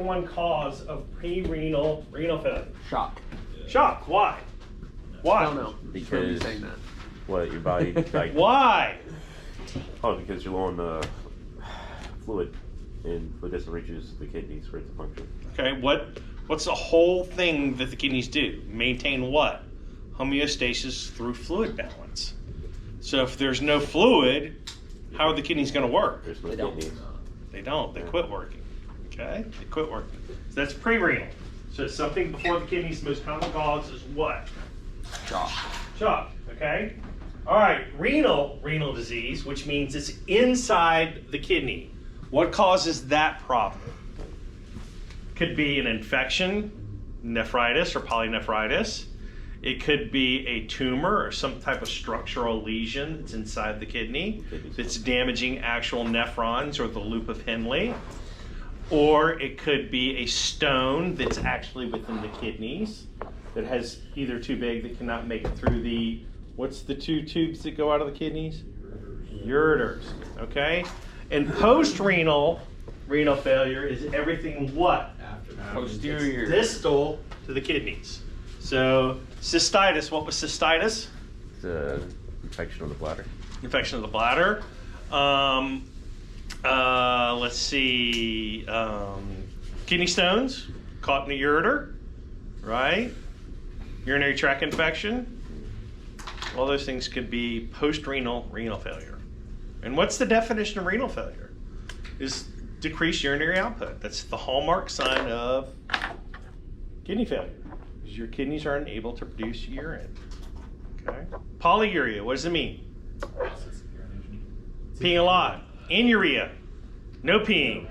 one cause of pre-renal renal failure? Shock. Shock. Why? Why? I don't know. Because saying that. what your body like? Why? Oh, because you're low on fluid, and fluid doesn't reaches the kidneys for it to function. Okay. What's the whole thing that the kidneys do? Maintain what? Homeostasis through fluid balance. So if there's no fluid, how are the kidneys going to work? There's no They don't. kidneys. They don't. They quit working. Okay? They quit working. So that's pre-renal. So it's something before the kidneys. Most common cause is what? Shock. Shock. Okay? All right. Renal disease, which means it's inside the kidney. What causes that problem? Could be an infection, nephritis or polynephritis. It could be a tumor or some type of structural lesion that's inside the kidney that's damaging actual nephrons or the loop of Henle. Or it could be a stone that's actually within the kidneys that has either too big that cannot make it through the, what's the two tubes that go out of the kidneys? Ureters. Okay? And post-renal renal failure is everything what? Posterior. Distal to the kidneys. So cystitis, what was cystitis? It's infection of the bladder. Infection of the bladder. Let's see, kidney stones, caught in the ureter, right? Urinary tract infection. All those things could be post-renal renal failure. And what's the definition of renal failure? Is decreased urinary output. That's the hallmark sign of kidney failure. Because your kidneys are unable to produce urine. Okay. Polyuria, what does it mean? Peeing a lot. Anuria, no peeing.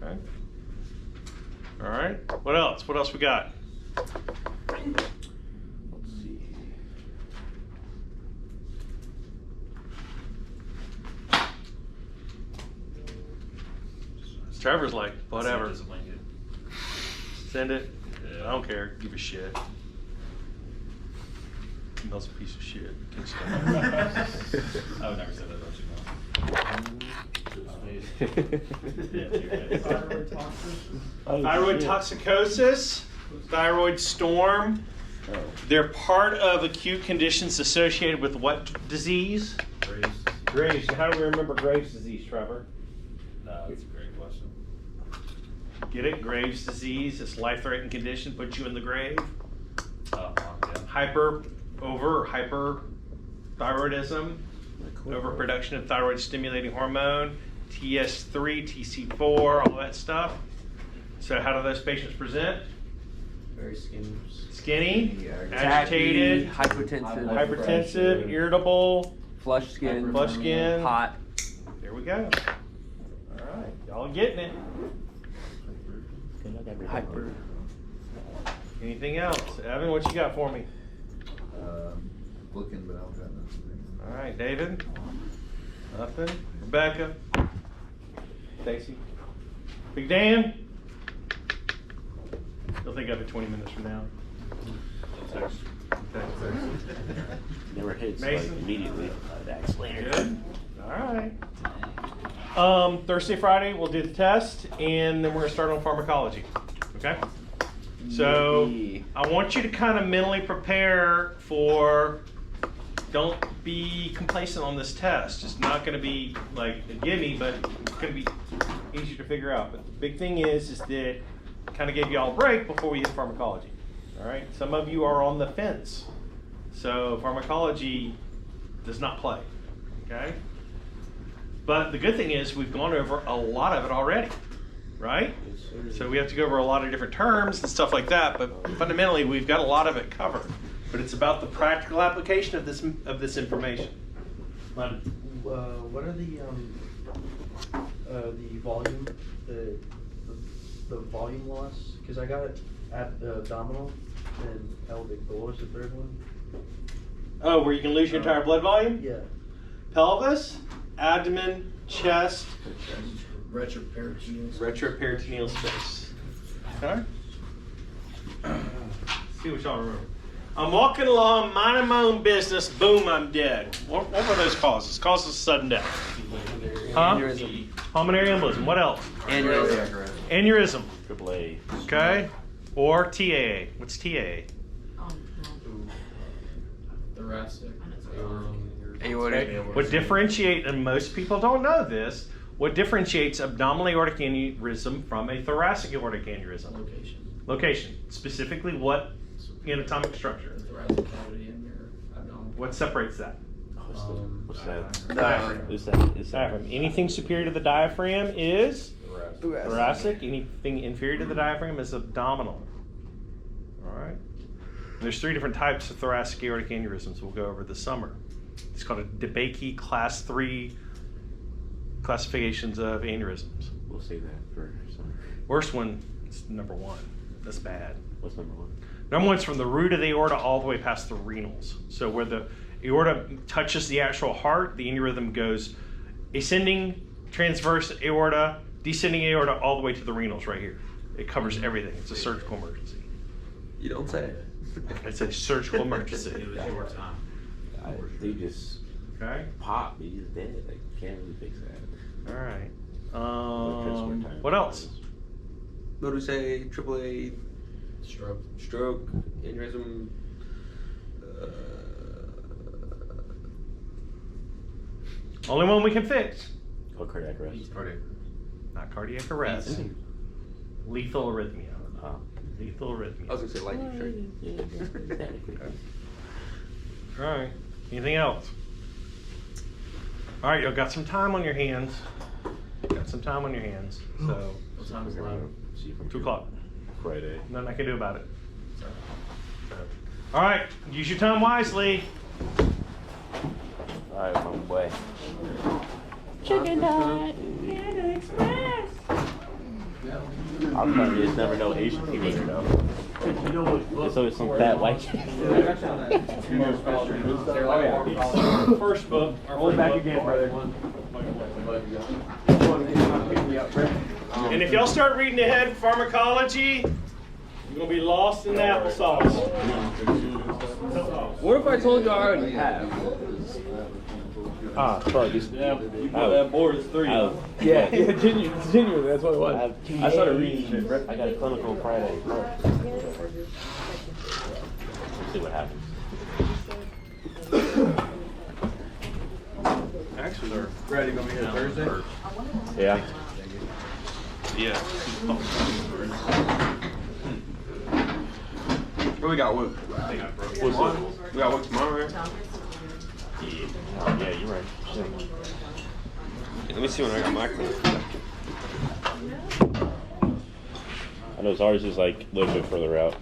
Okay. All right. What else? What else we got? Let's see. Trevor's like, whatever. Send it. I don't care. Give a shit. Mel's a piece of shit. I would never say that about you. Thyroid toxicosis, thyroid storm. They're part of acute conditions associated with what disease? Graves. How do we remember Graves' disease, Trevor? No, that's a great question. Get it? Graves' disease. It's a life-threatening condition. Puts you in the grave. Yeah. Hyperthyroidism, overproduction of thyroid-stimulating hormone, TS3, TC4, all that stuff. So how do those patients present? Very skinny. Skinny, agitated, hypertensive, irritable, Flush skin. Hot. There we go. All right, y'all getting it. Hyper. Anything else? Evan, what you got for me? Looking, but I don't got nothing. All right, David? Nothing? Rebecca? Stacy? Big Dan? You'll think of it 20 minutes from now. Never hits Mason? like immediately. That's later. Good? All right. Thursday, Friday, we'll do the test, and then we're going to start on pharmacology. Okay? So I want you to kind of mentally prepare for, don't be complacent on this test. It's not going to be like a gimme, but it's going to be easier to figure out. But the big thing is that I kind of gave you all a break before we hit pharmacology. All right? Some of you are on the fence. So pharmacology does not play. Okay? But the good thing is we've gone over a lot of it already. Right? So we have to go over a lot of different terms and stuff like that, but fundamentally we've got a lot of it covered. But it's about the practical application of this information. What are the volume, the volume loss? Because I got it at the abdominal and pelvic, but what was the third one? Oh, where you can lose your entire blood volume? Yeah. Pelvis, abdomen, chest, Retroperitoneal. space. Okay? See what y'all remember. I'm walking along, minding my own business, boom, I'm dead. What were those causes? Causes of sudden death. Huh? Aneurysm. Pulmonary embolism. What else? Aneurysm. Aneurysm, AAA. okay? Or TAA. What's TAA? Thoracic. Aortic. Okay. What differentiate, and most people don't know this, what differentiates abdominal aortic aneurysm from a thoracic aortic aneurysm? Location. Specifically what anatomic structure? Thoracic cavity in your abdomen. What separates that? What's that? Diaphragm. Is that? Diaphragm. Anything superior to the diaphragm is thoracic. Anything inferior to the diaphragm is abdominal. All right. There's 3 different types of thoracic aortic aneurysms we'll go over this summer. It's called a DeBakey Class 3 classifications of aneurysms. We'll save that for summer. Worst one is number 1. That's bad. What's number 1? Number 1's from the root of the aorta all the way past the renals. So where the aorta touches the actual heart, the aneurysm goes ascending transverse aorta, descending aorta, all the way to the renals right here. It covers everything. It's a surgical emergency. You don't say. It's a surgical emergency. They just Okay. pop. He's dead. I can't really fix that. All right. What else? What do we say? AAA. Stroke. Stroke. Aneurysm. Only one we can fix. Oh, cardiac arrest. Not cardiac arrest. Lethal arrhythmia. Lethal arrhythmia. I was gonna say lightning strike. Yeah, exactly. All right. Anything else? All right, y'all got some time on your hands. Got some time on your hands. So, What time is We're lab? gonna see you from 2 o'clock. Friday. Nothing I can do about it. All right. Use your time wisely. All right, my boy. Chicken nut. Panda Express. I'll probably just never know Asian people, you know. It's always some fat white kid. First book. Hold back again, brother. And if y'all start reading ahead pharmacology, you're gonna be lost in the applesauce. What if I told you I already have? Probably just. Yeah, you put that board is 3. Yeah, genuinely, that's what it was. I started reading shit, bro. I got a clinical Friday. We'll see what happens. Actually, they're Ready, gonna be here Thursday? Yeah. yeah. What we got? What? What's it? We got work tomorrow, right? Yeah, you're right. Shit. Let me see when I got my clinic. I know ours is like a little bit further out.